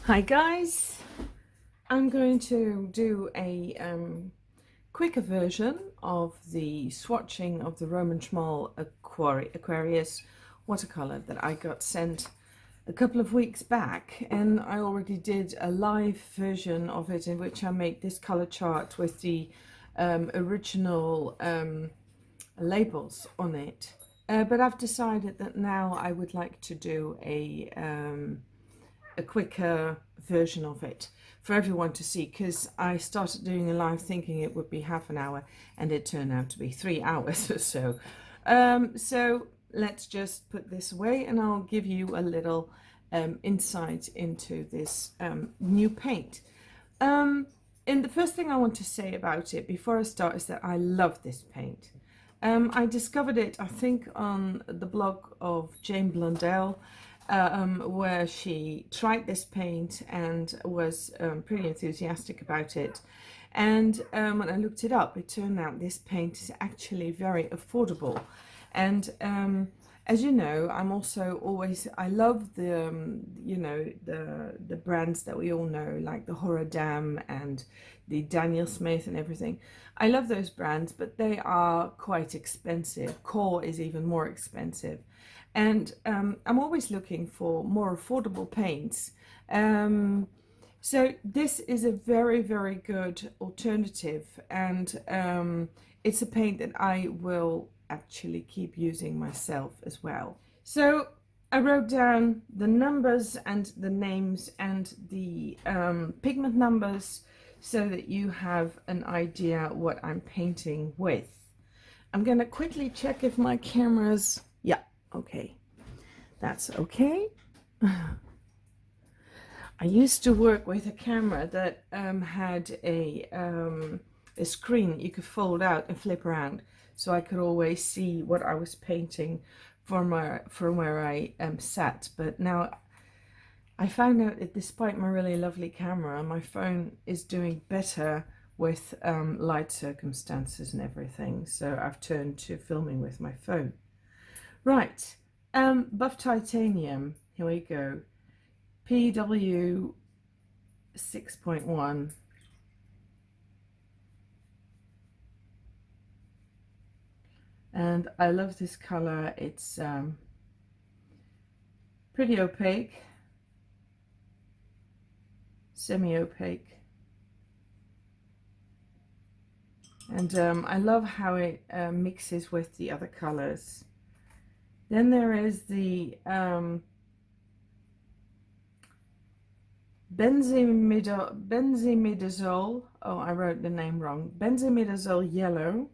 Hi guys, I'm going to do a quicker version of the swatching of the Roman Szmal Aquarius watercolor that I got sent a couple of weeks back, and I already did a live version of it in which I made this color chart with the original labels on it, but I've decided that now I would like to do a quicker version of it for everyone to see, because I started doing a live thinking it would be half an hour and it turned out to be 3 hours or so. So let's just put this away and I'll give you a little insight into this new paint. And the first thing I want to say about it before I start is that I love this paint. I discovered it, I think, on the blog of Jane Blundell, where she tried this paint and was pretty enthusiastic about it. And when I looked it up, it turned out this paint is actually very affordable. And as you know, I'm also always, I love the, the brands that we all know, like the Horadam and the Daniel Smith and everything. I love those brands, but they are quite expensive. Core is even more expensive. And I'm always looking for more affordable paints. So this is a very, very good alternative, and it's a paint that I will actually keep using myself as well. So I wrote down the numbers and the names and the pigment numbers so that you have an idea what I'm painting with. I'm gonna quickly check if my camera's, yeah, okay, that's okay. I used to work with a camera that had a screen you could fold out and flip around, so I could always see what I was painting from where I sat. But now I found out that despite my really lovely camera, my phone is doing better with light circumstances and everything, so I've turned to filming with my phone. Right, buff titanium, here we go. PW 6.1. And I love this color. It's pretty opaque, semi-opaque, and I love how it mixes with the other colors. Then there is the benzimidazole. Oh, I wrote the name wrong. Benzimidazole yellow,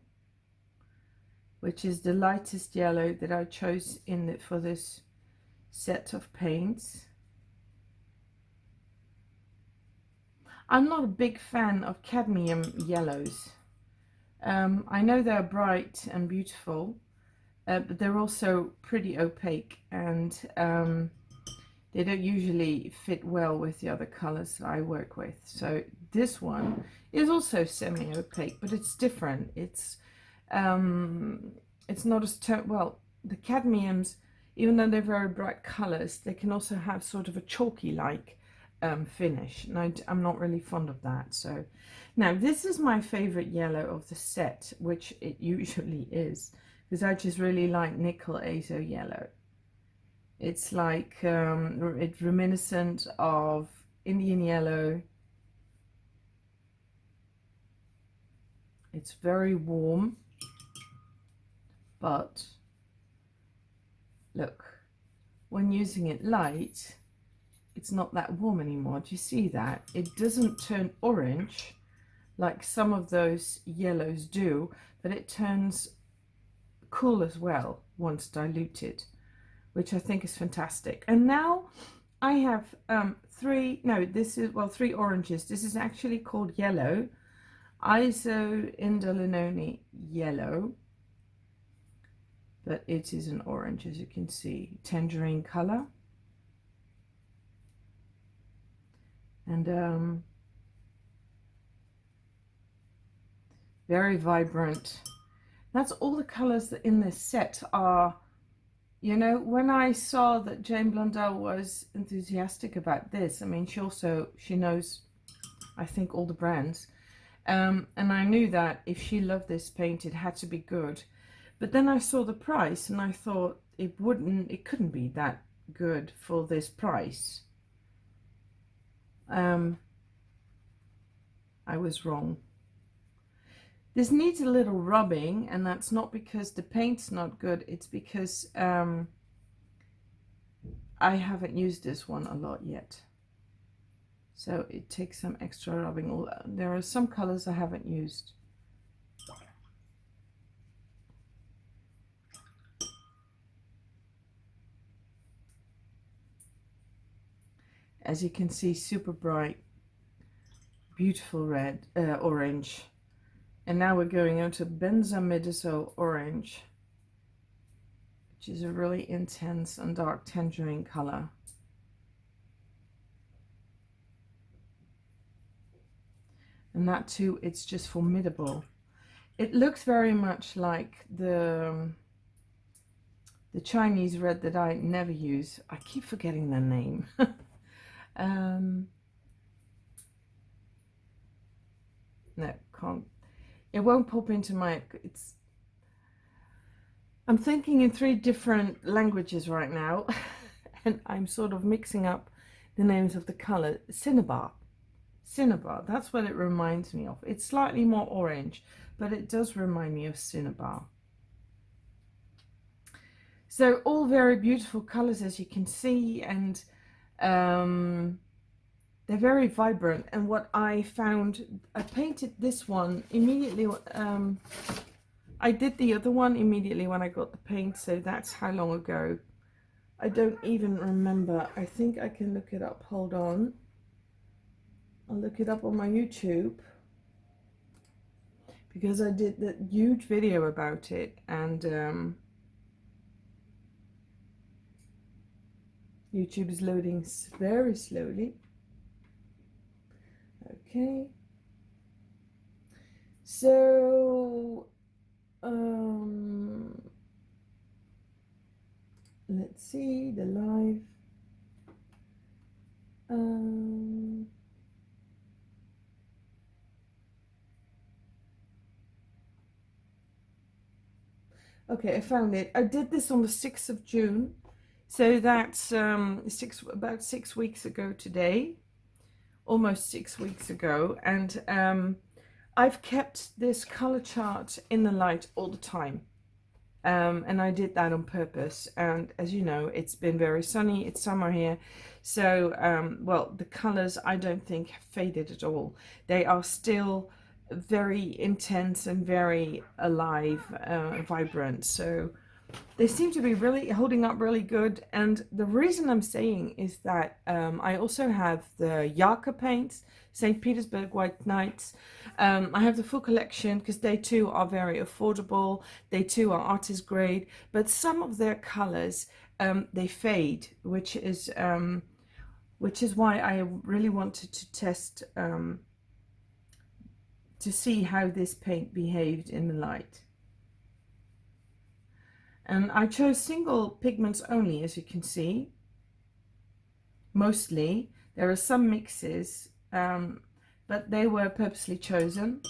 which is the lightest yellow that I chose for this set of paints. I'm not a big fan of cadmium yellows. I know they're bright and beautiful, but they're also pretty opaque, and they don't usually fit well with the other colors that I work with. So this one is also semi-opaque, but it's different. It's not as well, the cadmiums, even though they're very bright colors, they can also have sort of a chalky-like finish, and I'm not really fond of that. So now this is my favorite yellow of the set, which it usually is, because I just really like nickel azo yellow. It's like it's reminiscent of Indian yellow. It's very warm, but look, when using it light, it's not that warm anymore. Do you see that? It doesn't turn orange like some of those yellows do, but it turns cool as well once diluted, which I think is fantastic. And now I have three oranges. This is actually called yellow, isoindolinone yellow, but it is an orange, as you can see, tangerine color. And very vibrant. That's all the colors that in this set are You know, when I saw that Jane Blundell was enthusiastic about this, I mean, she knows, I think, all the brands. And I knew that if she loved this paint, it had to be good. But then I saw the price and I thought it couldn't be that good for this price. I was wrong. This needs a little rubbing, and that's not because the paint's not good, it's because I haven't used this one a lot yet. So it takes some extra rubbing. There are some colors I haven't used. As you can see, super bright, beautiful red, orange. And now we're going into Benzamidazole orange, which is a really intense and dark tangerine color. And that too, it's just formidable. It looks very much like the Chinese red that I never use. I keep forgetting their name. No, can't. It won't pop into my. I'm thinking in 3 different languages right now, and I'm sort of mixing up the names of the color. Cinnabar. Cinnabar, that's what it reminds me of. It's slightly more orange, but it does remind me of cinnabar. So all very beautiful colors, as you can see, and they're very vibrant. And what I found, I painted this one immediately. I did the other one immediately when I got the paint, so that's how long ago. I don't even remember. I think I can look it up. Hold on. I'll look it up on my YouTube, because I did that huge video about it, and YouTube is loading very slowly. Okay, so let's see the live. Okay, I found it. I did this on the 6th of June, so that's about 6 weeks ago today, almost 6 weeks ago, and I've kept this color chart in the light all the time, and I did that on purpose. And as you know, it's been very sunny, it's summer here, so well, the colors I don't think have faded at all. They are still very intense and very alive, vibrant, so they seem to be really holding up really good. And the reason I'm saying is that I also have the Yaka paints, St. Petersburg White Knights. I have the full collection because they too are very affordable, they too are artist grade, but some of their colors they fade, which is why I really wanted to test to see how this paint behaved in the light. And I chose single pigments only, as you can see, mostly. There are some mixes, but they were purposely chosen.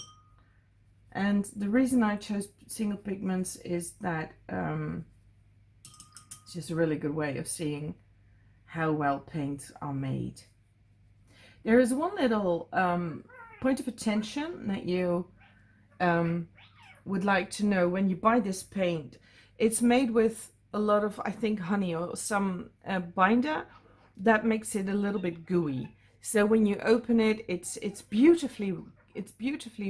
And the reason I chose single pigments is that it's just a really good way of seeing how well paints are made. There is one little point of attention that you would like to know when you buy this paint. It's made with a lot of, I think, honey or some binder that makes it a little bit gooey. So when you open it, it's beautifully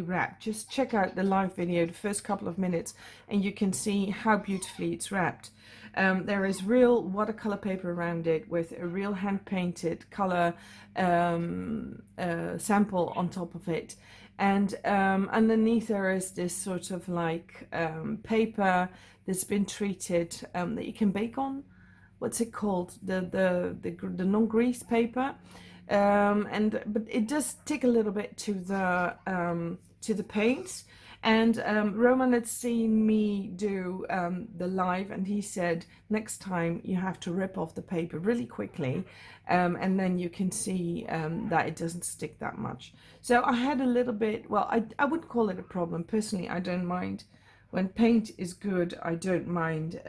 wrapped. Just check out the live video, the first couple of minutes, and you can see how beautifully it's wrapped. There is real watercolor paper around it with a real hand-painted color sample on top of it. And underneath there is this sort of like paper that's been treated that you can bake on. What's it called? The non-grease paper. But it does stick a little bit to the paints, And Roman had seen me do the live, and he said next time you have to rip off the paper really quickly, and then you can see that it doesn't stick that much. So I had a little bit, well, I wouldn't call it a problem. Personally, I don't mind. When paint is good, I don't mind.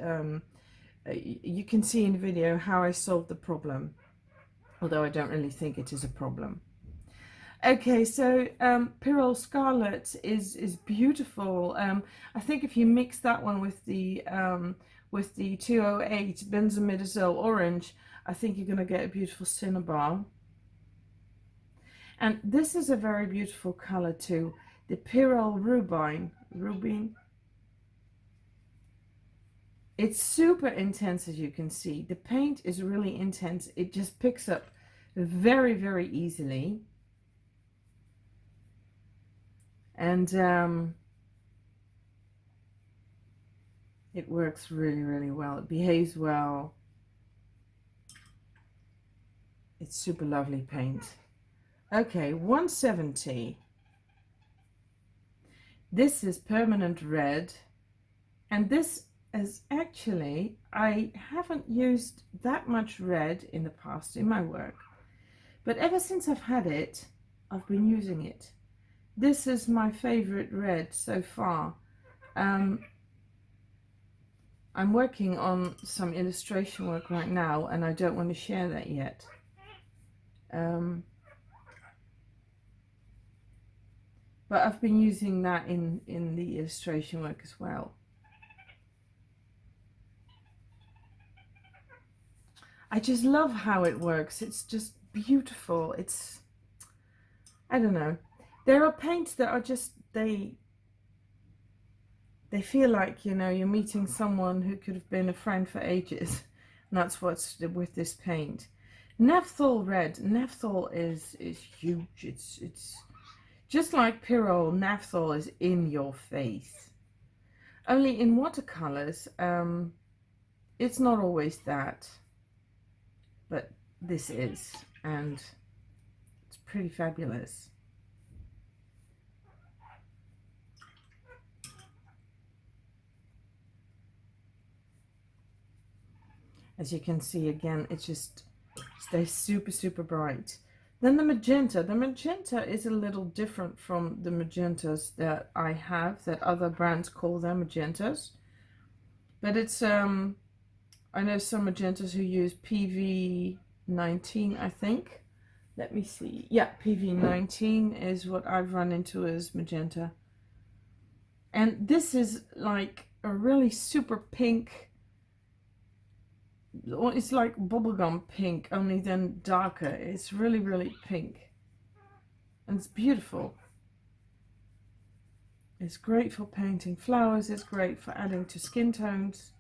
You can see in the video how I solved the problem, although I don't really think it is a problem. Okay, so Pyrrole Scarlet is beautiful. I think if you mix that one with the 208 Benzimidazole Orange, I think you're going to get a beautiful cinnabar. And this is a very beautiful color too, the Pyrrole Rubine. It's super intense, as you can see. The paint is really intense. It just picks up very, very easily. And it works really, really well. It behaves well. It's super lovely paint. Okay, 170. This is Permanent Red. And this is actually, I haven't used that much red in the past in my work. But ever since I've had it, I've been using it. This is my favorite red so far. I'm working on some illustration work right now, and I don't want to share that yet. But I've been using that in the illustration work as well. I just love how it works. It's just beautiful. It's, I don't know. There are paints that are just, they feel like, you know, you're meeting someone who could have been a friend for ages. And that's what's with this paint. Naphthol Red. Naphthol is huge. It's just like Pyrrole. Naphthol is in your face. Only in watercolors, it's not always that. But this is, and it's pretty fabulous. As you can see, again, it just stays super, super bright. Then the magenta. The magenta is a little different from the magentas that I have, that other brands call them magentas. But it's, I know some magentas who use PV19, I think. Let me see. Yeah, PV19 is what I've run into as magenta. And this is like a really super pink. It's like bubblegum pink, only then darker. It's really, really pink. And it's beautiful. It's great for painting flowers. It's great for adding to skin tones.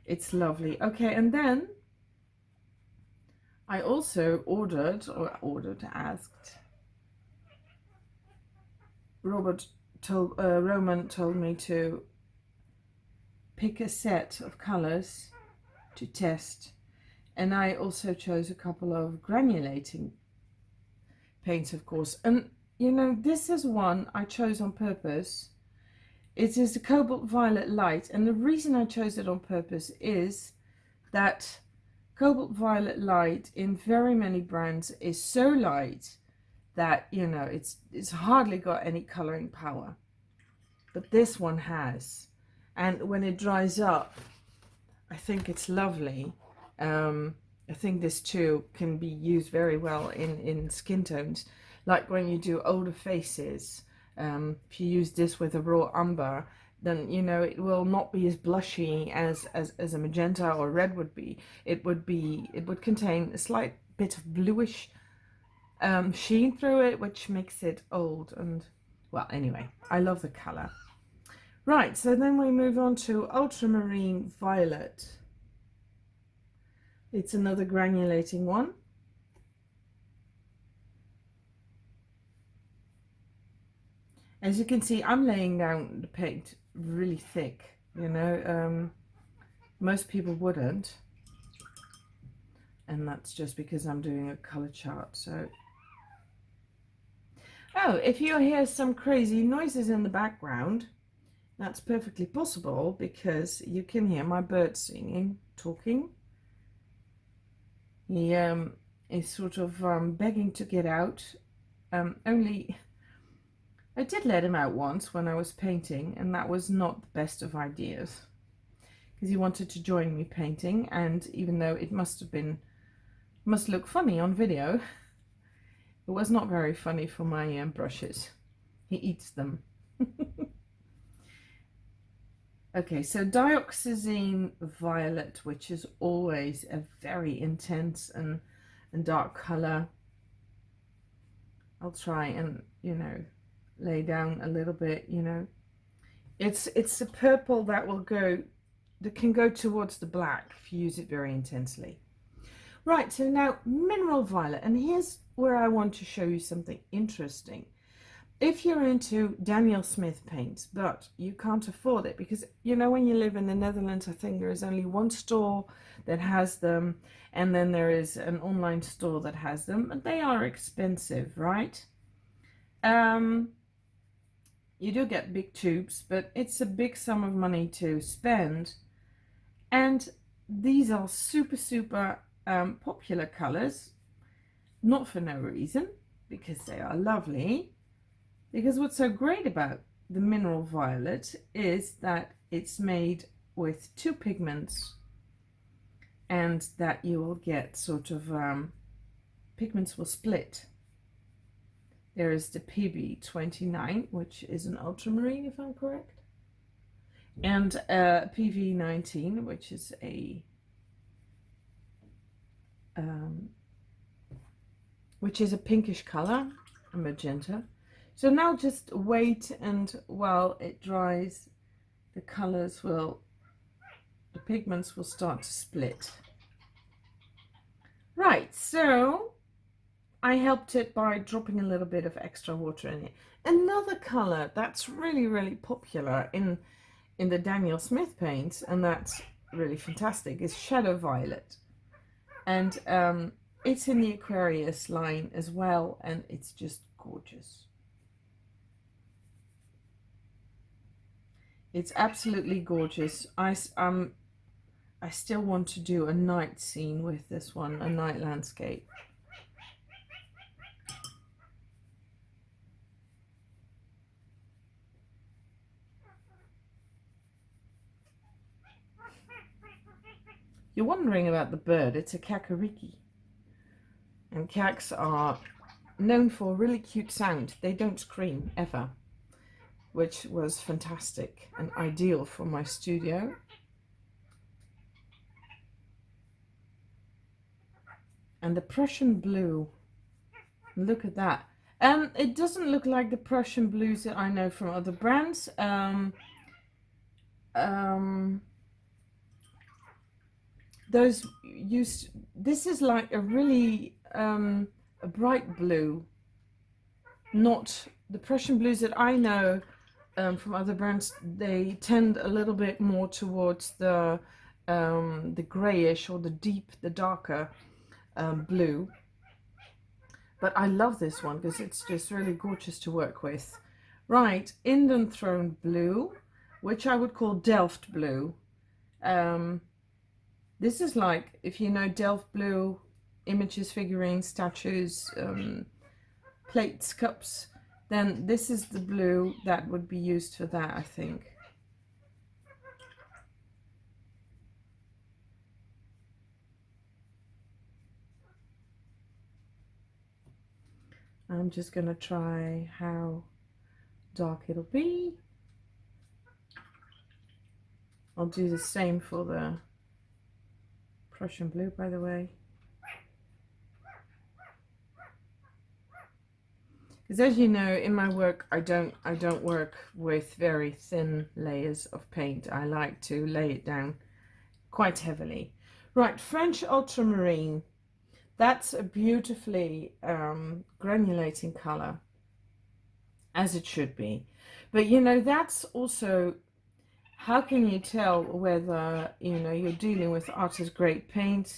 It's lovely. Okay, and then I also asked. Roman told me to pick a set of colors to test, and I also chose a couple of granulating paints, of course. And you know, this is one I chose on purpose. It is the Cobalt Violet Light, and the reason I chose it on purpose is that Cobalt Violet Light in very many brands is so light that, you know, it's hardly got any coloring power, but this one has. And when it dries up, I think it's lovely. I think this too can be used very well in skin tones, like when you do older faces. If you use this with a raw umber, then, you know, it will not be as blushy as a magenta or red would be. It would contain a slight bit of bluish sheen through it, which makes it old. And well, anyway, I love the color. Right, so then we move on to Ultramarine Violet. It's another granulating one. As you can see, I'm laying down the paint really thick, you know. Most people wouldn't. And that's just because I'm doing a color chart. So Oh, if you hear some crazy noises in the background, that's perfectly possible because you can hear my bird singing, talking. He is sort of begging to get out. Only I did let him out once when I was painting, and that was not the best of ideas because he wanted to join me painting, and even though it must look funny on video, it was not very funny for my brushes. He eats them. Okay, so dioxazine violet, which is always a very intense and dark color. I'll try and, you know, lay down a little bit, you know. It's a purple that can go towards the black if you use it very intensely. Right, so now mineral violet, and here's where I want to show you something interesting. If you're into Daniel Smith paints, but you can't afford it, because you know when you live in the Netherlands, I think there is only one store that has them, and then there is an online store that has them, and they are expensive, right? You do get big tubes, but it's a big sum of money to spend, and these are super popular colors, not for no reason, because they are lovely. Because what's so great about the mineral violet is that it's made with two pigments, and that you will get sort of pigments will split. There is the PB29, which is an ultramarine, if I'm correct, and PV19, which is a pinkish color, a magenta. So now just wait, and while it dries, the pigments will start to split. Right, so I helped it by dropping a little bit of extra water in it. Another color that's really popular in the Daniel Smith paints, and that's really fantastic, is shadow violet. And it's in the Aquarius line as well, and it's just gorgeous. It's absolutely gorgeous. I still want to do a night scene with this one, a night landscape. You're wondering about the bird. It's a kakariki. And cats are known for a really cute sound. They don't scream ever, which was fantastic and ideal for my studio. And the Prussian blue, look at that. It doesn't look like the Prussian blues that I know from other brands. Those used, this is like a really a bright blue, not the Prussian blues that I know from other brands. They tend a little bit more towards the grayish or the darker blue. But I love this one because it's just really gorgeous to work with. Right, Indian Throne blue, which I would call Delft blue. This is like, if you know Delft blue, images, figurines, statues, plates, cups, then this is the blue that would be used for that, I think. I'm just going to try how dark it'll be. I'll do the same for the Prussian blue, by the way. Because as you know, in my work, I don't work with very thin layers of paint. I like to lay it down quite heavily. Right, French ultramarine. That's a beautifully granulating color, as it should be. But you know, that's also, how can you tell whether, you know, you're dealing with artist grade paint?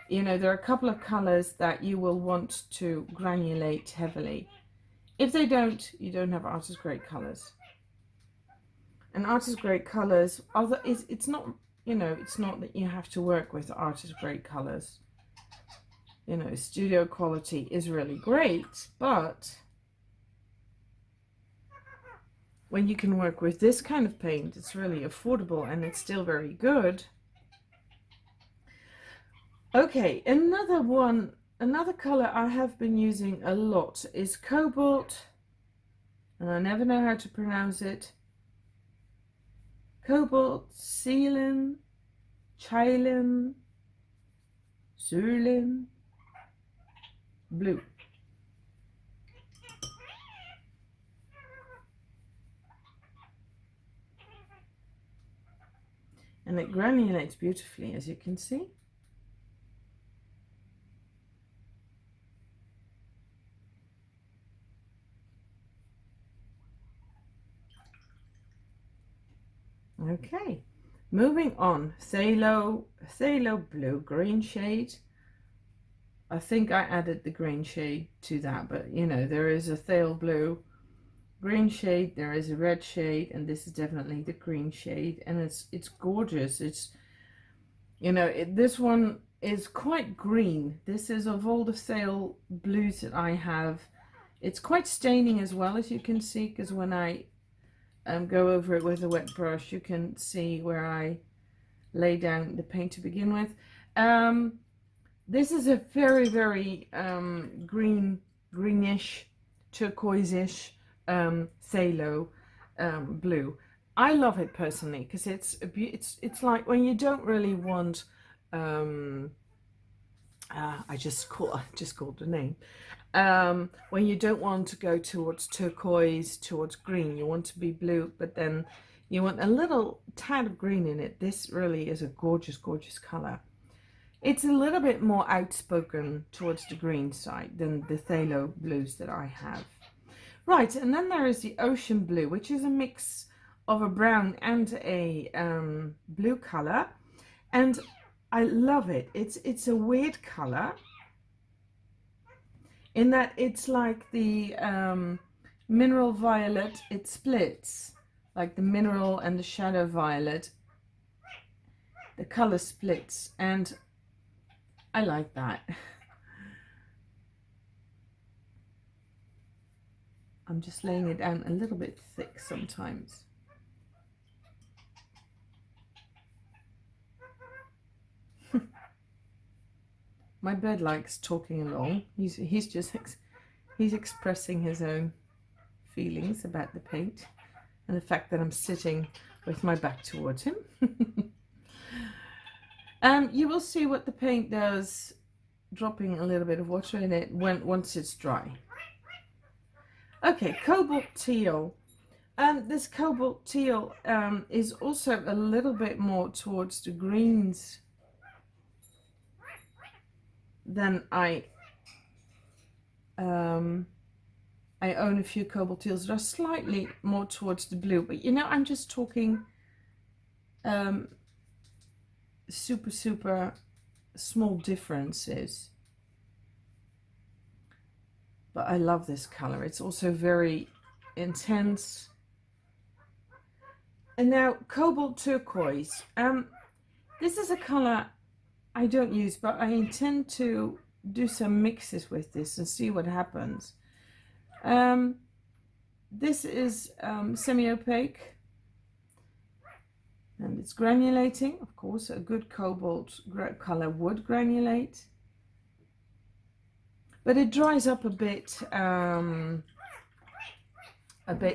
You know, there are a couple of colors that you will want to granulate heavily. If they don't, you don't have artist grade colors. And artist grade colors, although it's not, you know, it's not that you have to work with artist grade colors. You know, studio quality is really great, but when you can work with this kind of paint, it's really affordable and it's still very good. Okay, another color I have been using a lot is cobalt, and I never know how to pronounce it. Cobalt Ceylon, Chilin, Surlin blue. And it granulates beautifully, as you can see. Okay, moving on. Phthalo blue, green shade. I think I added the green shade to that, but you know, there is a phthalo blue, green shade, there is a red shade, and this is definitely the green shade, and it's gorgeous. It's, you know, this one is quite green. This is, of all the phthalo blues that I have, it's quite staining as well, as you can see, because when I go over it with a wet brush, you can see where I lay down the paint to begin with. This is a very, very greenish, turquoise-ish phthalo blue. I love it personally because it's like when you don't really want I just called the name. When you don't want to go towards turquoise, towards green, you want to be blue, but then you want a little tad of green in it. This really is a gorgeous, gorgeous color. It's a little bit more outspoken towards the green side than the phthalo blues that I have. Right, and then there is the ocean blue, which is a mix of a brown and a blue color, and I love it. It's a weird color in that it's like the mineral violet. It splits like the mineral and the shadow violet. The color splits, and I like that. I'm just laying it down a little bit thick sometimes. My bird likes talking along. He's expressing his own feelings about the paint and the fact that I'm sitting with my back towards him. You will see what the paint does, dropping a little bit of water in it once it's dry. Okay, cobalt teal. This cobalt teal is also a little bit more towards the greens than I own a few cobalt teals that are slightly more towards the blue, but you know, I'm just talking super small differences. But I love this color. It's also very intense. And now cobalt turquoise. This is a color I don't use, but I intend to do some mixes with this and see what happens. This is semi-opaque, and it's granulating. Of course, a good cobalt color would granulate, but it dries up a bit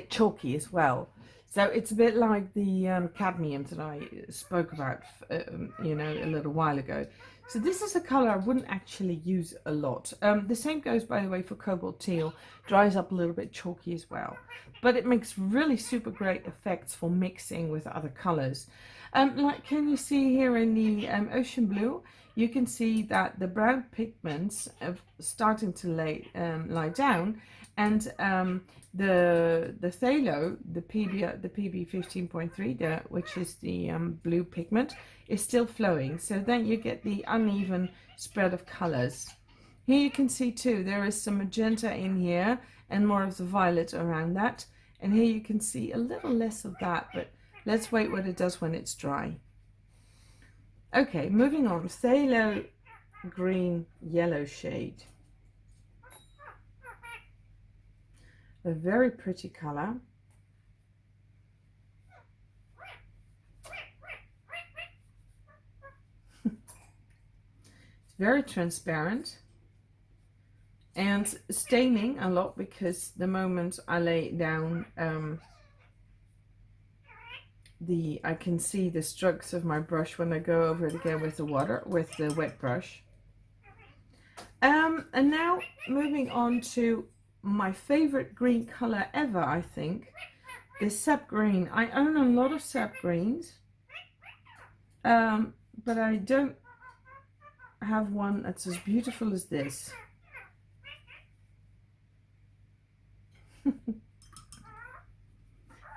chalky as well. So it's a bit like the cadmium that I spoke about, you know, a little while ago. So this is a color I wouldn't actually use a lot. The same goes, by the way, for cobalt teal. Dries up a little bit chalky as well. But it makes really super great effects for mixing with other colors. Like, can you see here in the ocean blue? You can see that the brown pigments are starting to lie down, and the phthalo, the PB 15.3, which is the blue pigment, is still flowing. So then you get the uneven spread of colors. Here you can see too, there is some magenta in here and more of the violet around that. And here you can see a little less of that, but let's wait what it does when it's dry. Okay, moving on. Phthalo green yellow shade. A very pretty color. It's very transparent and staining a lot, because the moment I lay it down, I can see the strokes of my brush when I go over it again with the wet brush. And now moving on to my favorite green color ever, I think, is sap green. I own a lot of sap greens, but I don't have one that's as beautiful as this.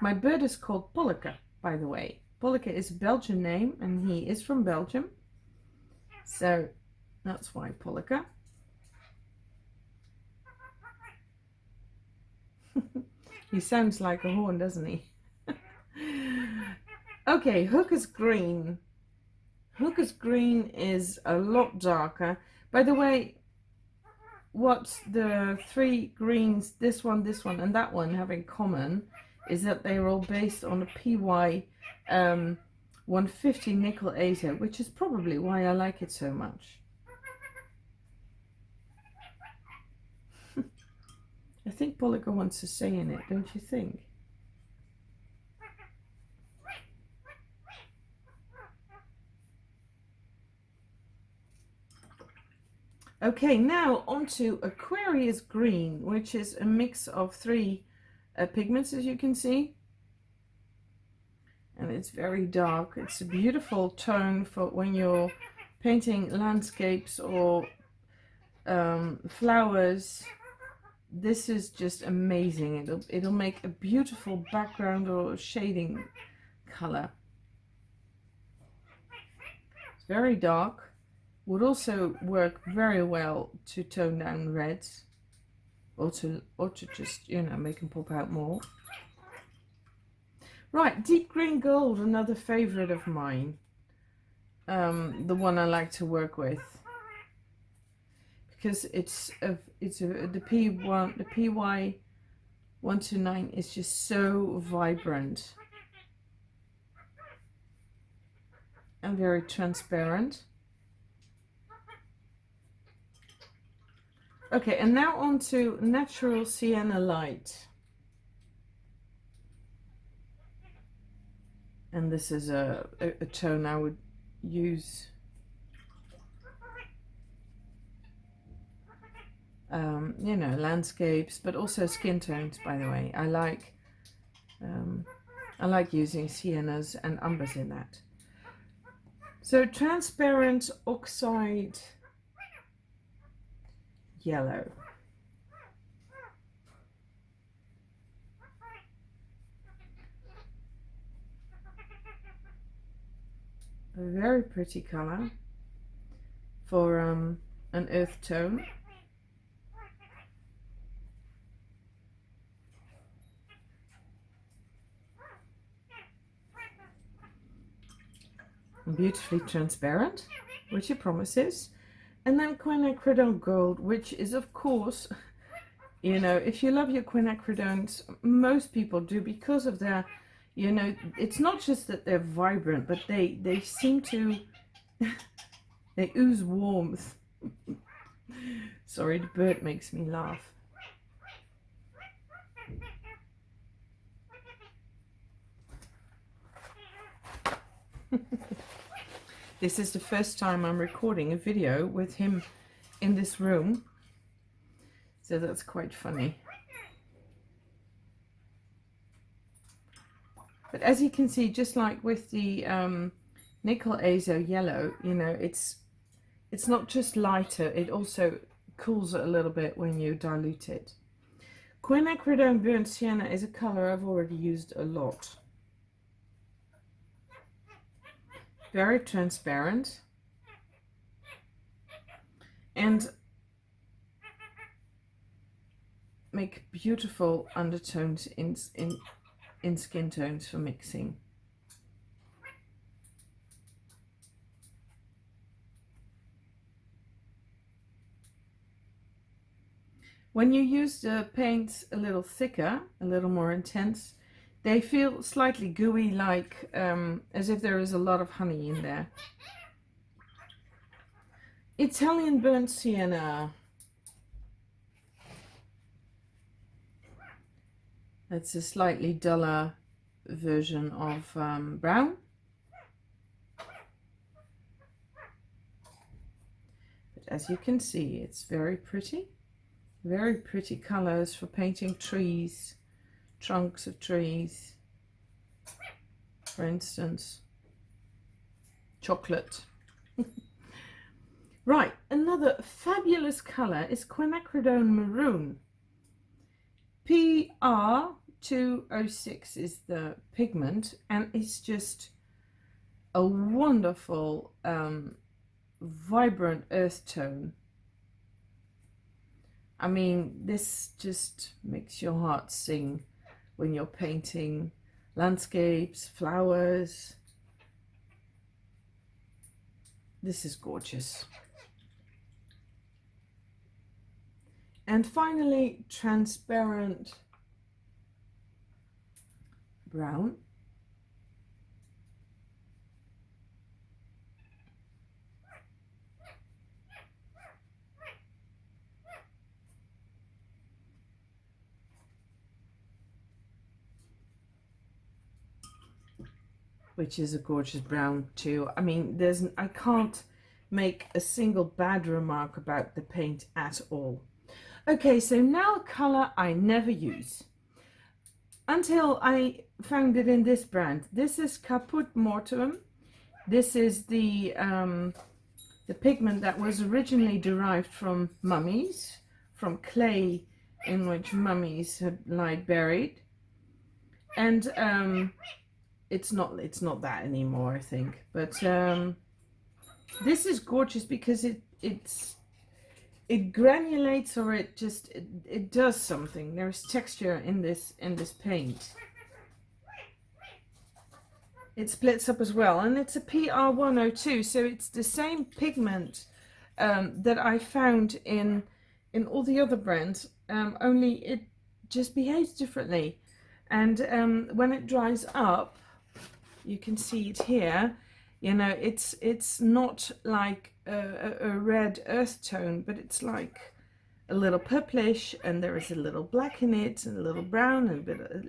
My bird is called Polka, by the way. Polka is a Belgian name, and he is from Belgium, so that's why Polka. He sounds like a horn, doesn't he? Okay, Hooker's green. Hooker's green is a lot darker. By the way, what the three greens, this one, and that one, have in common is that they're all based on a PY 150 nickel azo, which is probably why I like it so much. I think Polka wants to stay in it, don't you think? Okay, now onto Aquarius green, which is a mix of three pigments, as you can see. And it's very dark. It's a beautiful tone for when you're painting landscapes or flowers. This is just amazing. It'll make a beautiful background or shading color. It's very dark. Would also work very well to tone down reds, or to just, you know, make them pop out more. Right, deep green gold, another favorite of mine. The one I like to work with, because the P1, the PY 129 is just so vibrant and very transparent. Okay, and now on to natural sienna light. And this is a tone I would use you know, landscapes, but also skin tones, by the way. I like using siennas and umbers in that. So transparent oxide yellow. A very pretty color for an earth tone. Beautifully transparent, which it promises. And then quinacridone gold, which is, of course, you know, if you love your quinacridones, most people do, because of their, you know, it's not just that they're vibrant, but they seem to they ooze warmth. Sorry, the bird makes me laugh. This is the first time I'm recording a video with him in this room, so that's quite funny. But as you can see, just like with the nickel azo yellow, you know, it's not just lighter, it also cools it a little bit when you dilute it. Quinacridone burnt sienna is a color I've already used a lot. Very transparent, and make beautiful undertones in skin tones for mixing. When you use the paints a little thicker, a little more intense, they feel slightly gooey, like as if there is a lot of honey in there. Italian burnt sienna. That's a slightly duller version of brown. But as you can see, it's very pretty. Very pretty colors for painting trees, trunks of trees, for instance. Chocolate. Right, another fabulous color is quinacridone maroon. PR206 is the pigment, and it's just a wonderful vibrant earth tone. I mean, this just makes your heart sing when you're painting landscapes, flowers. This is gorgeous. And finally, transparent brown. Which is a gorgeous brown too. I mean, I can't make a single bad remark about the paint at all. Okay, so now a color I never use until I found it in this brand. This is Caput Mortuum. This is the pigment that was originally derived from mummies, from clay in which mummies had lied buried, and it's not that anymore, I think. But this is gorgeous because it granulates, or it does something. There's texture in this paint. It splits up as well, and it's a PR102, so it's the same pigment that I found in all the other brands, only it just behaves differently. And when it dries up, you can see it here, you know, it's not like a red earth tone, but it's like a little purplish, and there is a little black in it, and a little brown, and a bit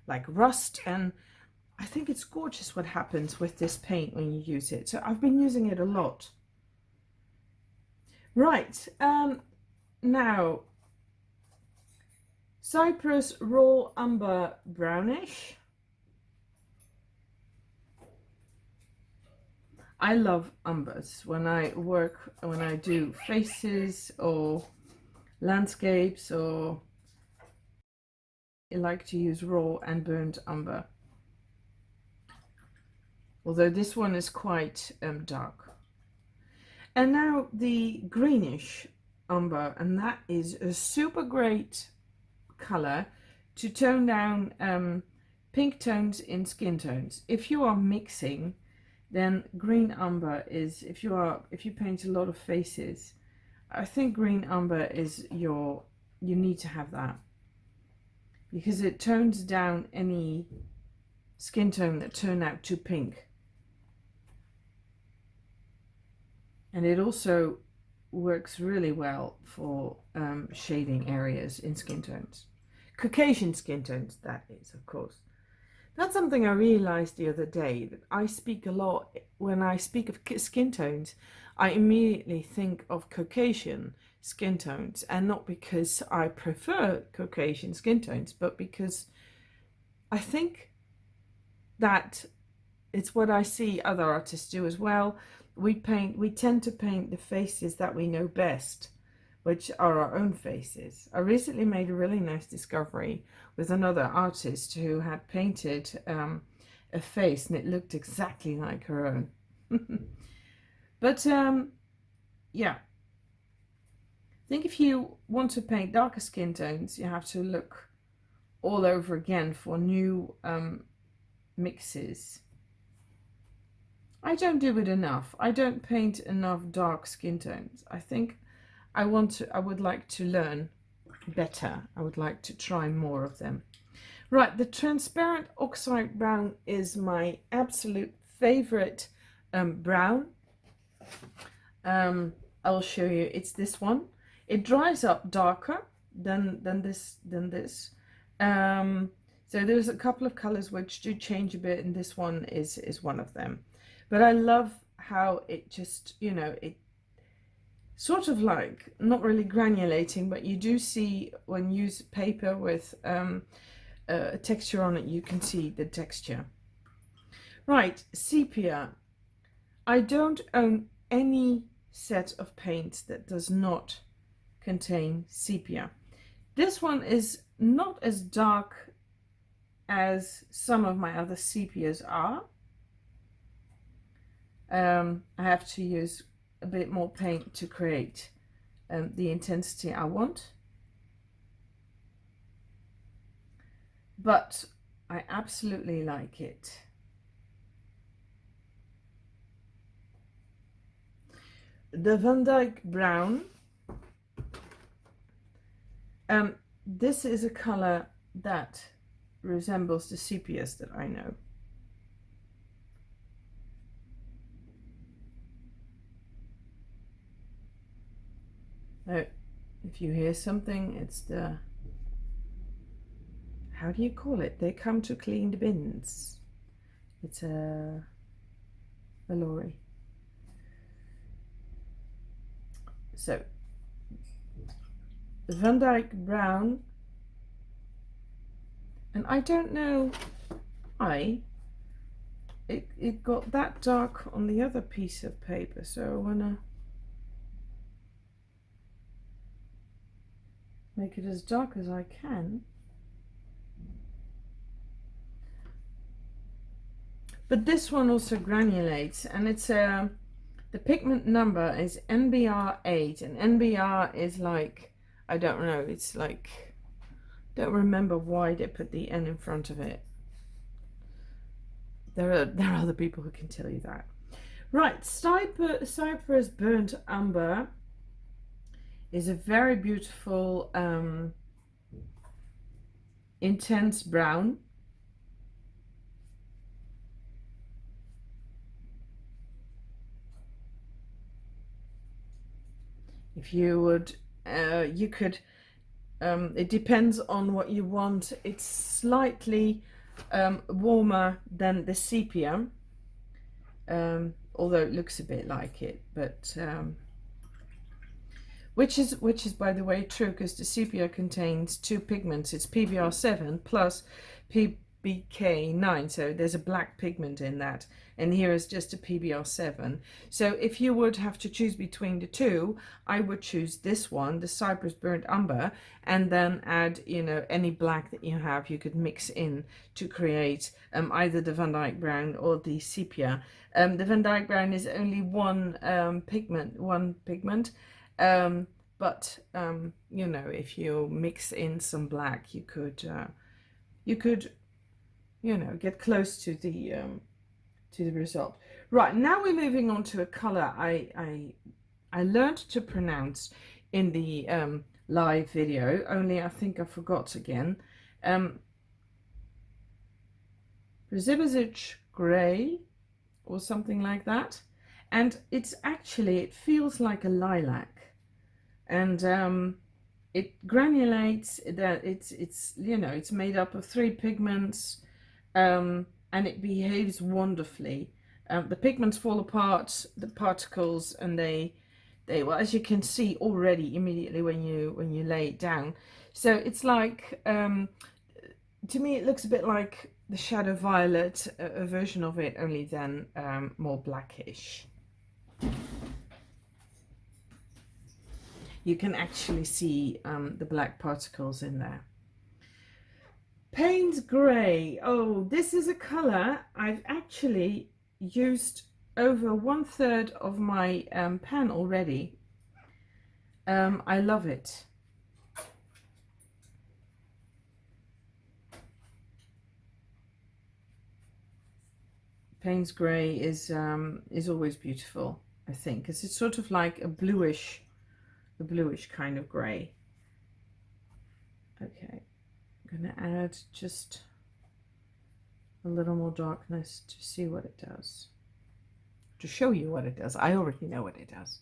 like rust. And I think it's gorgeous what happens with this paint when you use it. So I've been using it a lot. Right, now Cyprus Raw Umber Brownish. I love umbers when I do faces or landscapes, or I like to use raw and burnt umber. Although this one is quite dark. And now the greenish umber, and that is a super great color to tone down pink tones in skin tones. If you are mixing, then green umber is, if you paint a lot of faces, I think green umber is you need to have that, because it tones down any skin tone that turn out too pink. And it also works really well for shading areas in skin tones. Caucasian skin tones, that is, of course. That's something I realized the other day, that I speak a lot, when I speak of skin tones, I immediately think of Caucasian skin tones, and not because I prefer Caucasian skin tones, but because I think that it's what I see other artists do as well. We tend to paint the faces that we know best, which are our own faces. I recently made a really nice discovery with another artist who had painted a face, and it looked exactly like her own. But yeah, think if you want to paint darker skin tones, you have to look all over again for new mixes. I don't do it enough. I don't paint enough dark skin tones. I think I would like to learn better. I would like to try more of them. Right, the transparent oxide brown is my absolute favorite brown. I'll show you. It's this one. It dries up darker than this. So there's a couple of colors which do change a bit, and this one is one of them. But I love how it just, you know, it sort of like not really granulating, but you do see when you use paper with a texture on it, you can see the texture. Right, sepia. I don't own any set of paints that does not contain sepia. This one is not as dark as some of my other sepias are. I have to use a bit more paint to create the intensity I want. But I absolutely like it. The Van Dyke brown. This is a color that resembles the sepias that I know. Now, if you hear something, it's the, how do you call it? They come to clean the bins. It's a lorry. So, the Van Dyke brown, and I don't know why it got that dark on the other piece of paper, so I wanna make it as dark as I can. But this one also granulates, and it's the pigment number is NBR 8, and NBR is like, I don't know, it's like, don't remember why they put the N in front of it. There are other people who can tell you that. Right, Cyprus Burnt Umber is a very beautiful intense brown. If you would, you could, it depends on what you want. It's slightly warmer than the sepia, although it looks a bit like it, but which is by the way true, because the sepia contains two pigments. It's PBR7 plus PBK9, so there's a black pigment in that, and here is just a PBR7. So if you would have to choose between the two, I would choose this one, the Cyprus Burnt Umber, and then add, you know, any black that you have, you could mix in to create either the Van Dyke brown or the sepia. The Van Dyke brown is only one pigment, but you know, if you mix in some black, you could you know, get close to the result. Right, now we're moving on to a color I learned to pronounce in the live video, only I think I forgot again. Brzybizych gray or something like that, and it's actually, it feels like a lilac, and it granulates. That it's you know, it's made up of 3 pigments, and it behaves wonderfully. The pigments fall apart, the particles, and they well, as you can see already immediately when you lay it down. So it's like, to me it looks a bit like the Shadow Violet, a version of it, only then more blackish. You can actually see the black particles in there. Payne's Grey. Oh, this is a color I've actually used over 1/3 of my pan already. I love it. Payne's grey is always beautiful, I think, because it's sort of like a bluish kind of grey. Okay, I'm going to add just a little more darkness to see what it does. To show you what it does. I already know what it does.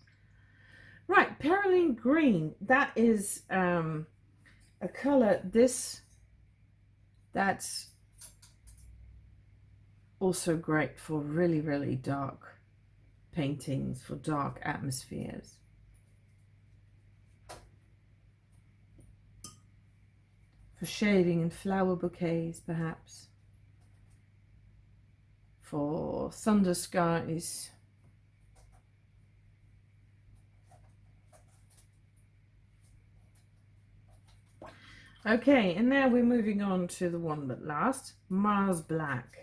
Right, Perylene Green. That is a color. That's also great for really, really dark paintings, for dark atmospheres. For shading in flower bouquets, perhaps. For thunder skies. Okay, and now we're moving on to the one that last, Mars Black.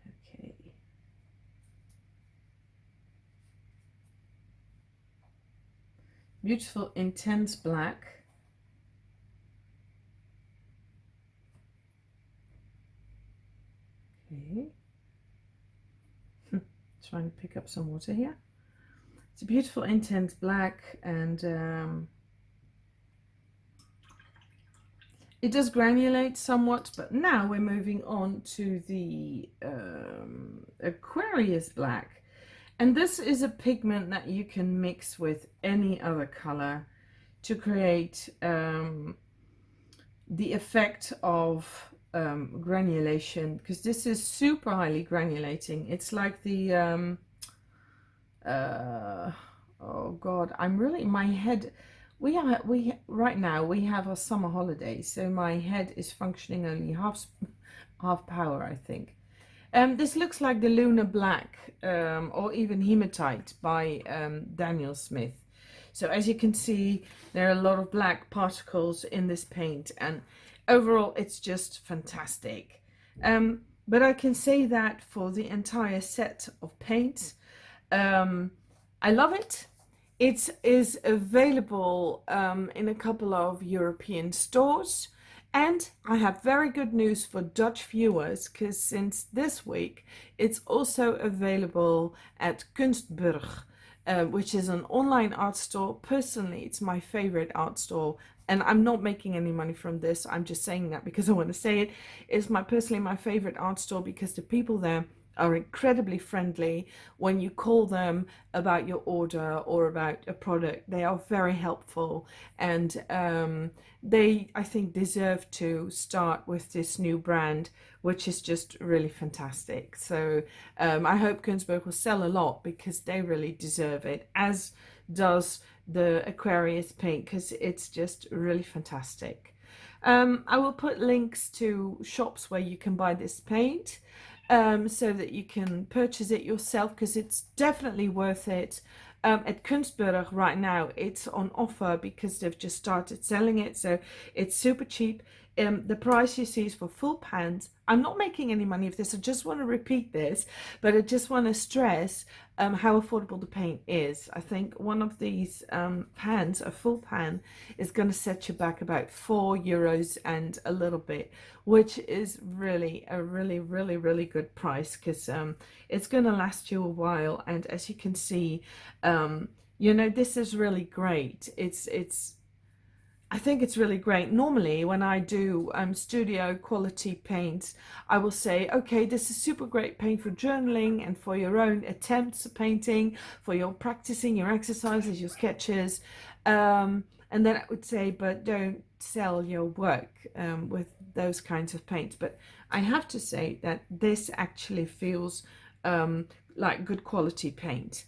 Okay. Beautiful, intense black. Okay. Trying to pick up some water here. It's a beautiful, intense black, and it does granulate somewhat, but now we're moving on to the Aquarius black. And this is a pigment that you can mix with any other color to create the effect of granulation, because this is super highly granulating. It's like the oh god, I'm really, my head, we right now we have a summer holiday, so my head is functioning only half power, I think. This looks like the Lunar Black, or even Hematite by Daniel Smith. So as you can see, there are a lot of black particles in this paint, and overall it's just fantastic. But I can say that for the entire set of paints, I love it. It is available in a couple of European stores. And I have very good news for Dutch viewers, because since this week it's also available at Kunstburg, which is an online art store. Personally, it's my favorite art store, and I'm not making any money from this. I'm just saying that because I want to say it. It's personally my favorite art store because the people there are incredibly friendly. When you call them about your order or about a product, they are very helpful, and they, I think, deserve to start with this new brand, which is just really fantastic. So I hope Kunstburg will sell a lot, because they really deserve it, as does the Aquarius paint, because it's just really fantastic. I will put links to shops where you can buy this paint, so that you can purchase it yourself, because it's definitely worth it. At Kunstburg right now it's on offer because they've just started selling it, so it's super cheap. The price you see is for full pans. I'm not making any money of this, I just want to repeat this, but I just want to stress how affordable the paint is. I think one of these pans, a full pan, is going to set you back about €4 and a little bit, which is really a really good price, because it's going to last you a while. And as you can see, you know, this is really great. I think it's really great. Normally when I do studio quality paints, I will say, okay, this is super great paint for journaling and for your own attempts at painting, for your practicing, your exercises, your sketches, and then I would say, but don't sell your work with those kinds of paints. But I have to say that this actually feels like good quality paint.